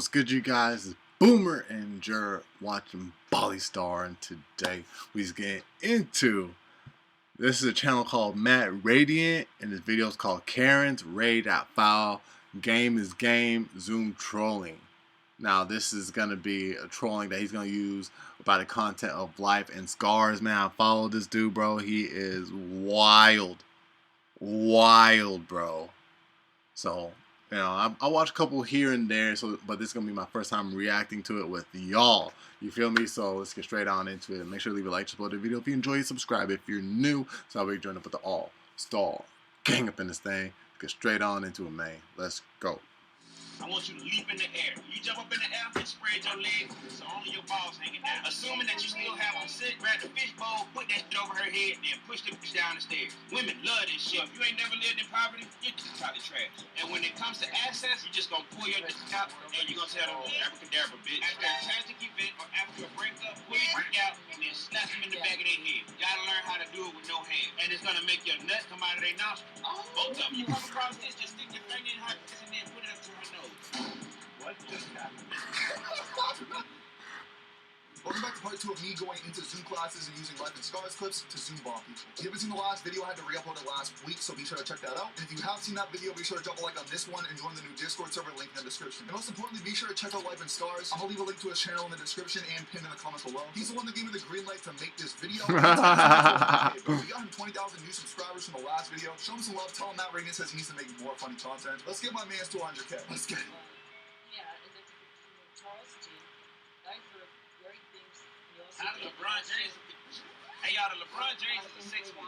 What's good, you guys? It's Boomer and you're watching Star, and today we're getting into this is a channel called Matt Radiant, and this video is called Karen's Raid.Foul. Game is game, Zoom trolling. Now this is gonna be a trolling that he's gonna use about the content of LifeandScars. Man, I follow this dude, bro. He is wild, bro. So, you know, I watch a couple here and there, but this is going to be my first time reacting to it with y'all. You feel me? So let's get straight on into it. Make sure to leave a like, support the video. If you enjoy it, subscribe if you're new. So I'll be joining up with the all-star gang up in this thing. Get straight on into it, man. Let's go. I want you to leap in the air. When you jump up in the air and spread your legs so only your balls hanging down. Assuming that you still have on sit, grab the fish bowl, put that shit over her head, and push the bitch down the stairs. Women love this shit. If you ain't never lived in poverty, you're just probably trash. And when it comes to access, you're just gonna pull your dick out and you're gonna tell them, abracadabra, bitch. After a tragic event or after a breakup, pull your dick out and then slap them in the back of their head. You gotta learn how to do it with no hands. And it's gonna make your nut come out of their nostrils. Both of them. You come across this, just stick your finger in her and then put it up to her nose. What just happened? Welcome back to part 2 of me going into Zoom classes and using LifeandScars clips to Zoom bomb people. If you haven't seen the last video, I had to re-upload it last week, so be sure to check that out. And if you have seen that video, be sure to drop a like on this one and join the new Discord server link in the description. And most importantly, be sure to check out LifeandScars. I'm gonna leave a link to his channel in the description and pinned in the comments below. He's the one that gave me the green light to make this video. But we got him 20,000 new subscribers from the last video. Show him some love. Tell him Matt Radiant says he needs to make more funny content. Let's get my man's to 100K. Let's get it. Out of LeBron James. Hey, y'all, the LeBron James is a 6-1.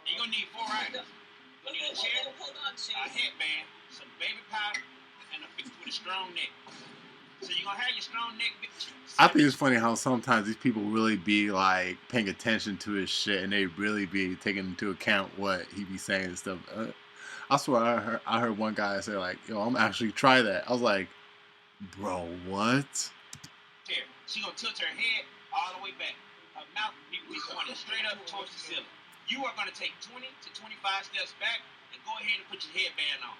You're going to need 4 items. You're going to need a chair, a headband, some baby powder, and a bitch with a strong neck. So you're going to have your strong neck, bitch. I think it's funny how sometimes these people really be like paying attention to his shit, and they really be taking into account what he be saying and stuff. I swear I heard one guy say like, yo, I'm actually try that. I was like, bro, what? Chair. She going to tilt her head all the way back. Her mouth will be pointed straight up towards the ceiling. You are going to take 20 to 25 steps back and go ahead and put your headband on.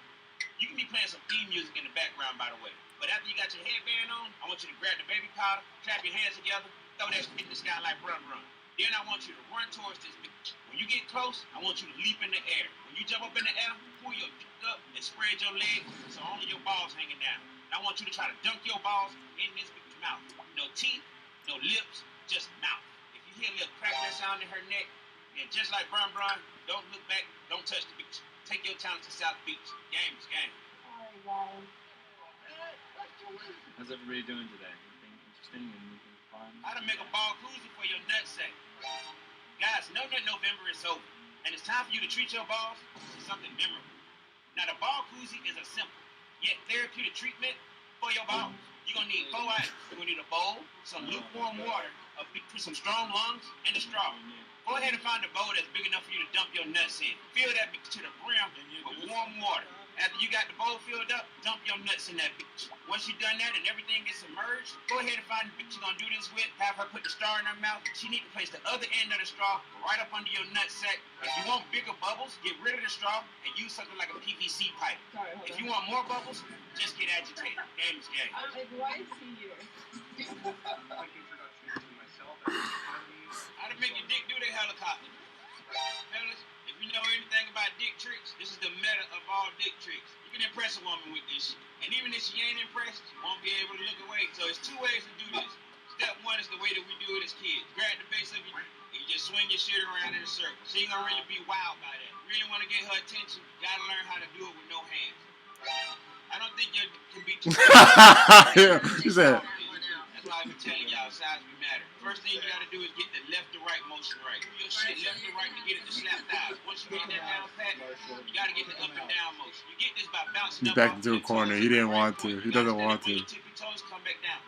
You can be playing some theme music in the background, by the way. But after you got your headband on, I want you to grab the baby powder, clap your hands together, throw that shit in the sky like run. Then I want you to run towards this bitch. When you get close, I want you to leap in the air. When you jump up in the air, pull your dick up and spread your legs so only your balls hanging down. And I want you to try to dunk your balls in this bitch's mouth. No teeth, no lips, just mouth. If you hear a little crackling sound in her neck, and just like Bron, don't look back, don't touch the beach. Take your time to South Beach. Game is game. How's everybody doing today? Anything interesting? Anything fun? How to make a ball koozie for your nutsack. Guys, know that November is over, and it's time for you to treat your balls to something memorable. Now, the ball koozie is a simple, yet therapeutic treatment for your balls. You're going to need 4 items. You're going to need a bowl, some lukewarm water, a bitch with some strong lungs, and a straw. Go ahead and find a bowl that's big enough for you to dump your nuts in. Fill that bitch to the brim with warm water. After you got the bowl filled up, dump your nuts in that bitch. Once you've done that and everything gets submerged, go ahead and find the bitch you're going to do this with. Have her put the straw in her mouth. She need to place the other end of the straw right up under your nutsack. If you want bigger bubbles, get rid of the straw and use something like a PVC pipe. If you want more bubbles, just get agitated. Game is game. I see you. Quick introduction to myself and my family. How to make your dick do the helicopter. Fellas, if you know anything about dick tricks, this is the meta of all dick tricks. You can impress a woman with this shit. And even if she ain't impressed, she won't be able to look away. So there's 2 ways to do this. Step 1 is the way that we do it as kids. Grab the base of your dick and you just swing your shit around in a circle. She ain't gonna really be wild by that. You really wanna get her attention, you gotta learn how to do it with no hands. I don't think your dick can be too Yeah, he said. That's why I've been telling y'all size be matter. First thing you gotta do is get the left to right motion right. Do your shit left to right to get it to slap thighs. Once you get that down pat, you gotta get the up and down motion. You get this by bouncing He's up back off into a your corner. toes. He didn't want to. He doesn't want When to. your tippy toes come back down.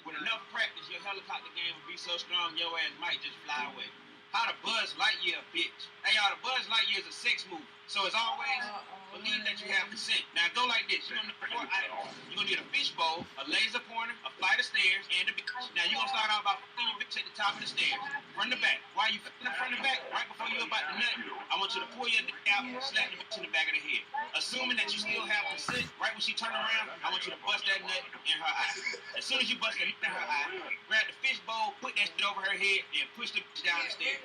With enough practice, your helicopter game will be so strong your ass might just fly away. How to Buzz Lightyear, bitch. Hey y'all, the Buzz Lightyear is a sex movie. So as always, believe that you have consent. Now go like this. You're gonna need 4 items. You're gonna need a fish bowl, a laser pointer, a flight of stairs, and a bitch. Now you're gonna start out by fucking your bitch at the top of the stairs. From the back. While you from the back, right before you're about to nut, I want you to pull your dick out and slap the bitch in the back of the head. Assuming that you still have consent, right when she turn around, I want you to bust that nut in her eye. As soon as you bust the nut in her eye, grab the fish bowl, put that shit over her head, and push the bitch down the stairs.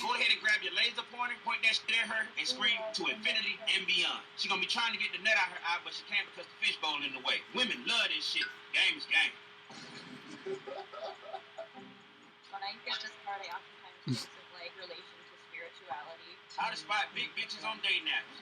Go ahead and grab your laser pointer, point that shit at her, and scream to infinity and beyond. She gonna be trying to get the nut out her eye, but she can't because the fish bowl in the way. Women love this shit. Game is game. When I get this part, I oftentimes think of like relation to spirituality. How to spot big bitches on dating apps.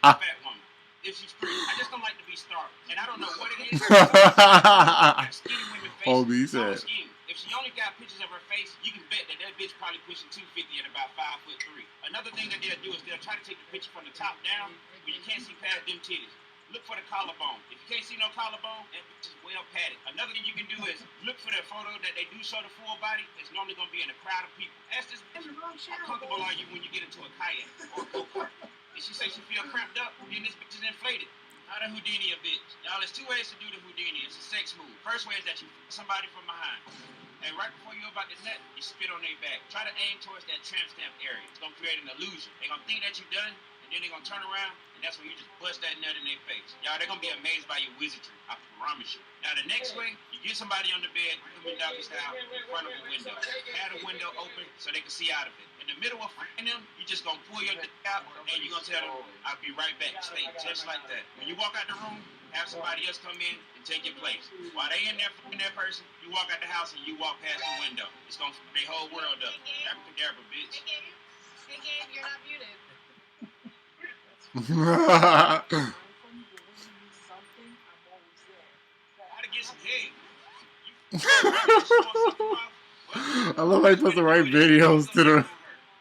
Fat woman. If she's pretty. I just don't like to be starved. And I don't know what it is. Skinny women face. Oh, he said. If she only got pictures of her face, you can bet that bitch probably pushing 250 and about 5'3". Another thing that they'll do is they'll try to take the picture from the top down, but you can't see past them titties. Look for the collarbone. If you can't see no collarbone, that bitch is well padded. Another thing you can do is look for that photo that they do show the full body. It's normally going to be in a crowd of people. Ask this bitch, how comfortable are you when you get into a kayak or a go-kart? If she say she feel cramped up, then this bitch is inflated. How to Houdini a bitch? Y'all, there's two ways to do the Houdini. It's a sex move. First way is that you f somebody from behind. And right before you're about to nut, you spit on their back. Try to aim towards that tramp stamp area. It's going to create an illusion. They're going to think that you're done, and then they're going to turn around, and that's when you just bust that nut in their face. Y'all, they're going to be amazed by your wizardry. I promise you. Now, the next way, you get somebody on the bed, put them in doggy style, in front of a window. Have the window open so they can see out of it. In the middle of f***ing them, you just going to pull your dick out, and you're going to tell them, I'll be right back. Stay just like that. When you walk out the room, have somebody else come in and take your place. While they in there f***ing that person, you walk out the house and you walk past the window. It's going to f*** their whole world up. Abracadabra, bitch. Hey, Gabe, you're not muted. How to get some head? I love how he puts the right videos to the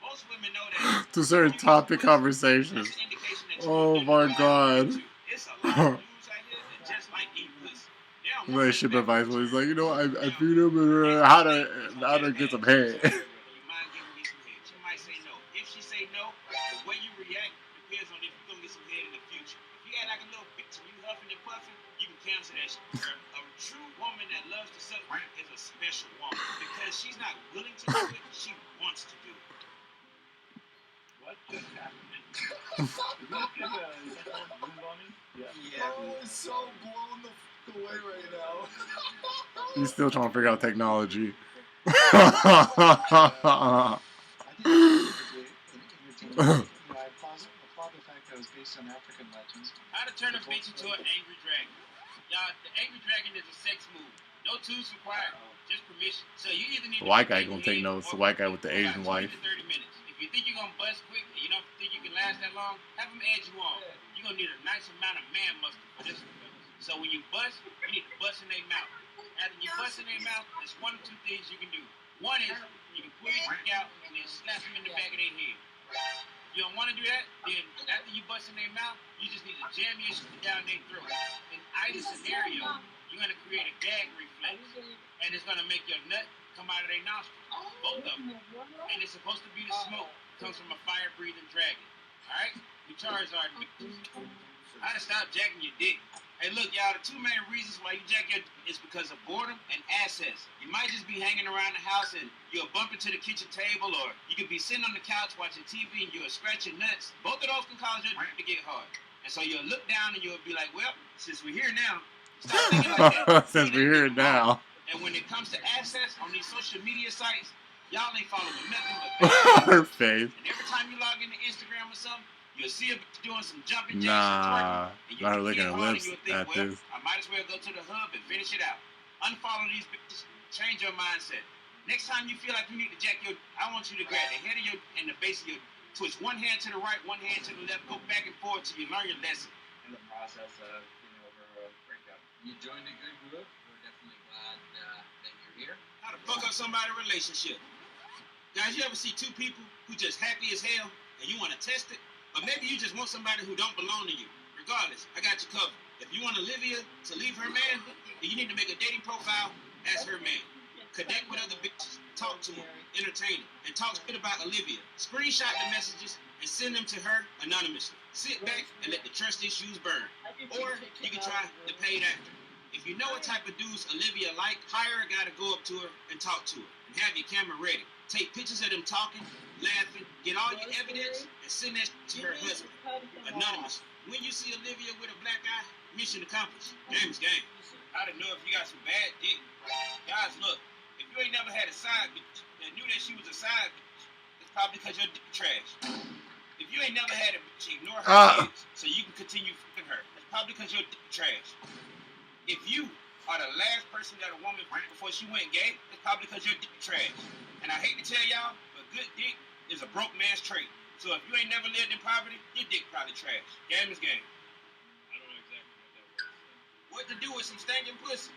Most women know that to certain topic conversations. that's an indication that Oh my god. it's a lot of dudes out here that just like eat pussy. They don't want Relationship some advice where he's like, you know, I feed him and how to get some head. You mind giving me some head? She might say no. If she say no, the way you react depends on if you're gonna get some head in the future. If you act like a little bitch and you huffing and puffing, you can cancel that shit. A true woman that loves to suck is a special woman because she's not willing to do it, she wants to do it. What just happened? Oh, it's so blown the f away right now. He's still trying to figure out technology. I applaud the fact that it was based on African legends. How to turn a bitch into an angry dragon. Y'all, the angry dragon is a sex move. No tools required, just permission. So you either need The white guy gonna take notes. The white guy with the Asian wife. 30 minutes. If you think you're gonna bust quick and you don't think you can last that long, have them edge you on. You're gonna need a nice amount of man muscle for this one. So when you bust, you need to bust in their mouth. After you bust in their mouth, there's one or two things you can do. One is you can pull your dick out and then slap them in the back of their head. If you don't want to do that, then after you bust in their mouth, you just need to jam your shit down their throat. In either scenario, you're going to create a gag reflex, and it's going to make your nut come out of their nostrils, both of them. And it's supposed to be the smoke comes from a fire-breathing dragon. All right? We Charizard bitches. How to stop jacking your dick. Hey, look, y'all, the two main reasons why you jack your dick is because of boredom and access. You might just be hanging around the house and you'll bump into the kitchen table, or you could be sitting on the couch watching TV and you'll scratch your nuts. Both of those can cause your dick to get hard. And so you'll look down and you'll be like, well, since we're here now, stop thinking like that. Since we're here now. And when it comes to access on these social media sites, y'all ain't following nothing but Her face. and every time you log into Instagram or something, you'll see her doing some jumping jacks Nah, and twerking, and not her you'll licking get her hard lips and you'll think, at well, this. I might as well go to the hub and finish it out. Unfollow these bitches. Change your mindset. Next time you feel like you need to jack your, I want you to grab the head of your and the base of your, twist one hand to the right, one hand to the left, go back and forth till you learn your lesson. In the process of getting over a breakup. You joined a good group. We're definitely glad that you're here. How to fuck up somebody's relationship. Guys, you ever see two people who just happy as hell and you want to test it? Or maybe you just want somebody who don't belong to you. Regardless, I got you covered. If you want Olivia to leave her man, then you need to make a dating profile as her man. Connect with other bitches, talk to them, entertain them, and talk shit about Olivia. Screenshot the messages and send them to her anonymously. Sit back and let the trust issues burn. Or you can try the paid actor. If you know what type of dudes Olivia like, hire a guy to go up to her and talk to her, and have your camera ready. Take pictures of them talking, laughing, get all your evidence, and send that to her husband. Anonymous. When you see Olivia with a black eye, mission accomplished. Game is game. How to know if you got some bad dick? Guys, look. If you ain't never had a side bitch that knew that she was a side bitch, it's probably because your dick trash. If you ain't never had a bitch ignore her kids so you can continue fucking her, it's probably because your dick trash. If you are the last person that a woman fucked before she went gay, it's probably because your dick trash. And I hate to tell y'all, but good dick is a broke man's trait. So if you ain't never lived in poverty, your dick probably trash. Game is game. I don't know exactly what that was. What to do with some stinking pussy?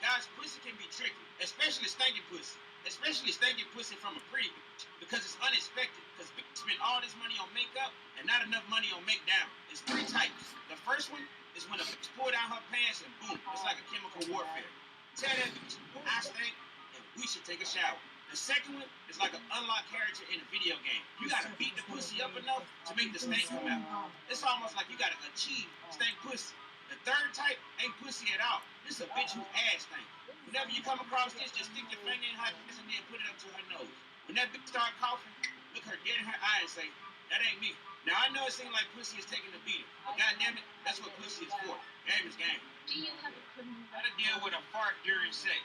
Guys, pussy can be tricky, especially stinking pussy. Especially stinking pussy from a pretty bitch, because it's unexpected. Because bitches spend all this money on makeup and not enough money on make down. It's 3 types. The first one is when a bitch pull down her pants and boom, it's like a chemical warfare. Tell that bitch, I stink and we should take a shower. The second one is like an unlocked character in a video game. You gotta beat the pussy up enough to make the stank come out. It's almost like you gotta achieve stank pussy. The third type ain't pussy at all. This is a bitch whose ass stink. Whenever you come across this, just stick your finger in her ass and then put it up to her nose. When that bitch start coughing, look her dead in her eye and say, that ain't me. Now I know it seems like pussy is taking a beating, but goddamn it, that's what pussy is for. Game is game. How to deal with a fart during sex.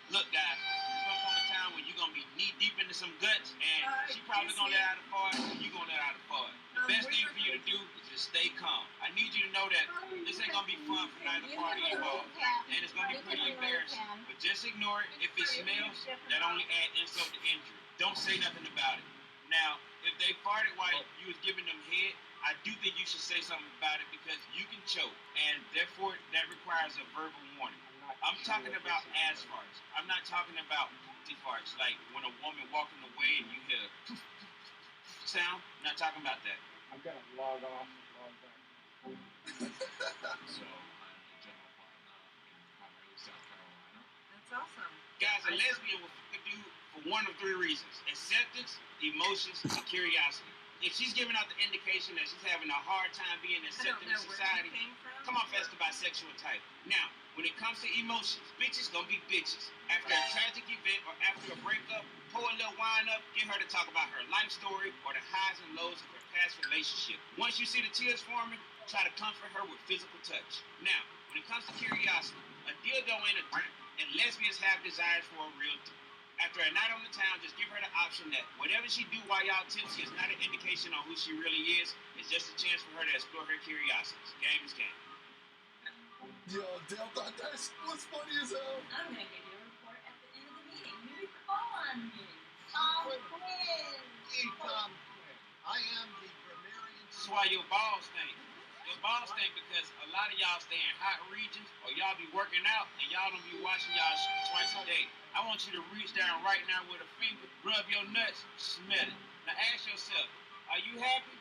Look, guys, there's gonna come a time when you're gonna be knee deep into some guts, and she probably gonna let out a fart, and you gonna let out a fart. The best thing for you to do is just stay calm. I need you to know that this ain't gonna be fun for neither party involved, and it's gonna be pretty embarrassing. But just ignore it. If it smells, that only adds insult to injury. Don't say nothing about it. Now, if they farted while you was giving them head, I do think you should say something about it because you can choke, and therefore that requires a verbal warning. I'm talking about ass farts. I'm not talking about pussy farts, like when a woman walking away and you hear a sound. I'm not talking about that. I'm gonna log off and log back. So I'm a general partner in primarily South Carolina. That's awesome. Guys, a lesbian will fuck a dude for one of 3 reasons: acceptance, emotions, and curiosity. If she's giving out the indication that she's having a hard time being accepted in society, come on, that's the bisexual type. Now, when it comes to emotions, bitches gonna be bitches. After a tragic event or after a breakup, pour a little wine up, get her to talk about her life story or the highs and lows of her past relationship. Once you see the tears forming, try to comfort her with physical touch. Now, when it comes to curiosity, a dildo ain't a drink, and lesbians have desires for a real thing. After a night on the town, just give her the option that whatever she do while y'all tipsy is not an indication on who she really is. It's just a chance for her to explore her curiosities. Game is game. Yo, Dale thought that was funny as hell. I'm gonna give you a report at the end of the meeting. You need to call on me. Quinn. Tom Quinn. I am the grammarian. This is why your balls stink. Your balls stink because a lot of y'all stay in hot regions or y'all be working out and y'all don't be washing y'all shit twice a day. I want you to reach down right now with a finger, rub your nuts, smell it. Now ask yourself, are you happy?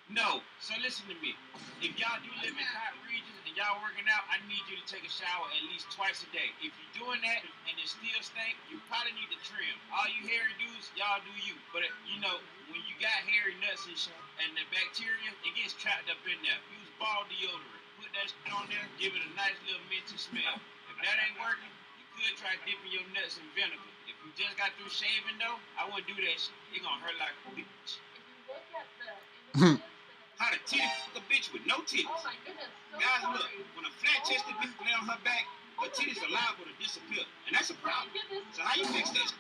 No. So listen to me. If y'all do live in hot regions and y'all working out, I need you to take a shower at least twice a day. If you're doing that and it still stink, you probably need to trim. All you hairy dudes, y'all do you. But you know, when you got hairy nuts and the bacteria, it gets trapped up in there. Use ball deodorant. Put that shit on there, give it a nice little minty smell. If that ain't working, you could try dipping your nuts in vinegar. If you just got through shaving though, I wouldn't do that shit. It gonna hurt like a bitch. If you look at the images, How to titty fuck a bitch with no titties. oh my goodness, so Guys, look, sorry. when a flat-chested bitch lay on her back, her titties are liable to disappear. And that's a problem. So how you fix that?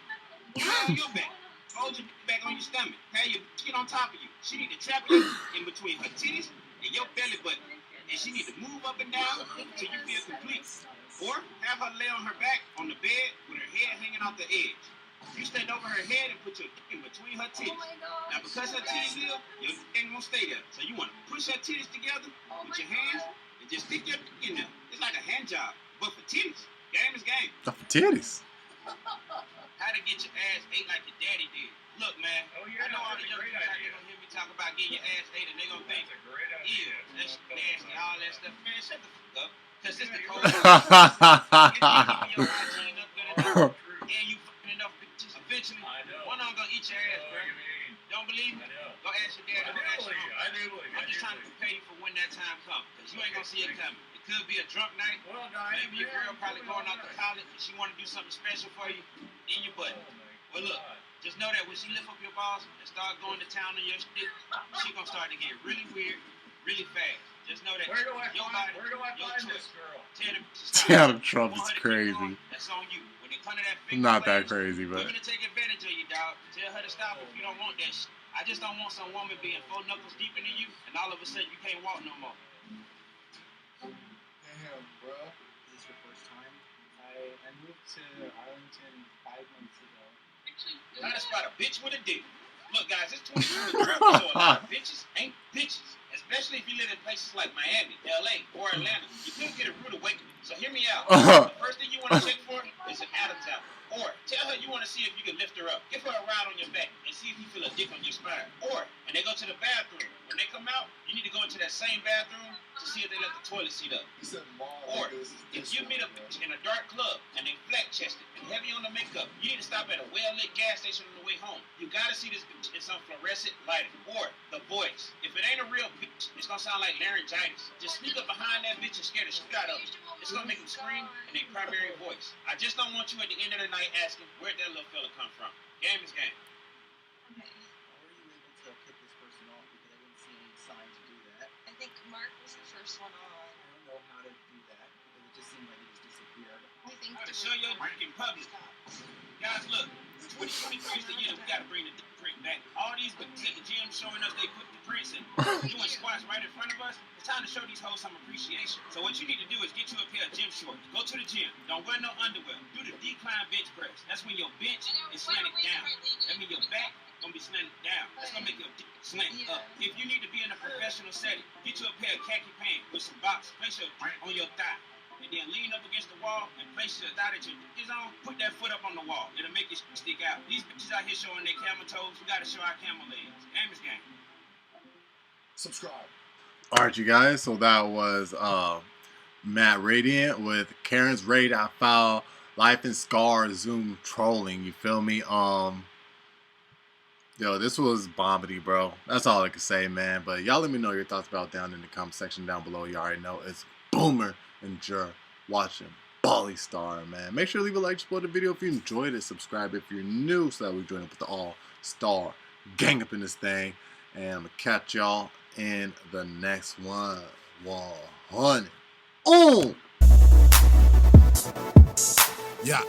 Put it on your back. Hold your back on your stomach. Have your skin on top of you. She need to trap you in between her titties and your belly button. And she need to move up and down until you feel complete. Or have her lay on her back on the bed with her head hanging off the edge. You stand over her head and put your dick in between her titties. Now, because her titties live, your dick ain't gonna stay there. So you want to push her titties together with your hands and just stick your dick in there. It's like a hand job, but for titties. Game is game. The titties. How to get your ass ate like your daddy did. Look, man, Oh, yeah, I know all that's the a young great people out there idea. gonna hear me talk about getting your ass ate and they gonna think, That's a great ew, idea. that's nasty, all that stuff. Man, shut the fuck up. Because it's the Yeah, cold. you're If you keep your hygiene up good enough, and you fucking enough bitches, eventually, I know. one of them gonna eat your ass, Oh, bro. you mean? Don't believe me? I know. Go ask your dad, I go do ask your believe you. mom. I do believe you. I'm just trying to prepare you for when that time comes. Because you ain't gonna Maybe your girl probably going out to college and she want to do something special for you in your butt. Well, look, just know that when she lift up your balls and start going to town on your shit, she gonna start to get really weird, really fast. Just know that your body, your choice. Tell them Trump is crazy. That's on you. When they come to that Not that crazy, but. we're gonna take advantage of you, dog. Tell her to stop if you don't want that shit. I just don't want some woman being 4 knuckles deeper than you, and all of a sudden you can't walk no more. Damn, bro. Is this your first time? I moved to Arlington 5 months ago. Trying to spot a bitch with a dick. Look, guys, it's 2023, so a lot of bitches ain't bitches. Especially if you live in places like Miami, LA, or Atlanta. You could get a rude awakening. So hear me out. The first thing you want to check for is an Adam's apple. Or tell her you want to see if you can lift her up. Give her a ride on your back and see if you feel a dick on your spine. Or when they go to the bathroom, when they come out, you need to go into that same bathroom to see if they left the toilet seat up. He said, "Mom, Or this is if you meet a bitch in a dark club and they flat-chested and heavy on the makeup, you need to stop at a well-lit gas station on the way home. You gotta see this bitch in some fluorescent lighting. Or the voice. If it ain't a real bitch, it's gonna sound like laryngitis. Just sneak up behind that bitch and scare the shit out of her. It's gonna make them scream in their primary voice. I just don't want you at the end of the night asking where'd that little fella come from. Game is game. Okay. How were you able to kick this person off? Because I didn't see any sign to do that. I think Mark was the first one on. I don't know how to do that because it just seemed like he just disappeared. I think How to the show your dick in public. Guys, look, 2023 is the year that we gotta bring the dick print back. All these bitches at the gym showing us they put the prints in, doing squats right in front of us. It's time to show these hoes some appreciation. So what you need to do is get you a pair of gym shorts. Go to the gym. Don't wear no underwear. Do the decline bench press. That's when your bench is slanted down. That means your back gonna be slanted down. That's gonna make your dick slant up. If you need to be in a professional setting, get you a pair of khaki pants with some box. Place your dick on your thigh. And then lean up against the wall and place your thigh that your dick is on. Put that foot up on the wall. It'll make it stick out. These bitches out here showing their camel toes. We gotta show our camel legs. Game is game. subscribe. Alright, you guys, so that was Matt Radiant with Karen's Raid. I found LifeandScars Zoom trolling, you feel me? Yo, this was bombity, bro. That's all I can say, man. But y'all let me know your thoughts about it down in the comment section down below. You already know it's Boomer and Jer watching Bali Star, man. Make sure to leave a like, support the video if you enjoyed it. Subscribe if you're new so that we join up with the all-star gang up in this thing. And I'm going to catch y'all in the next one. 100. Oh! Yeah.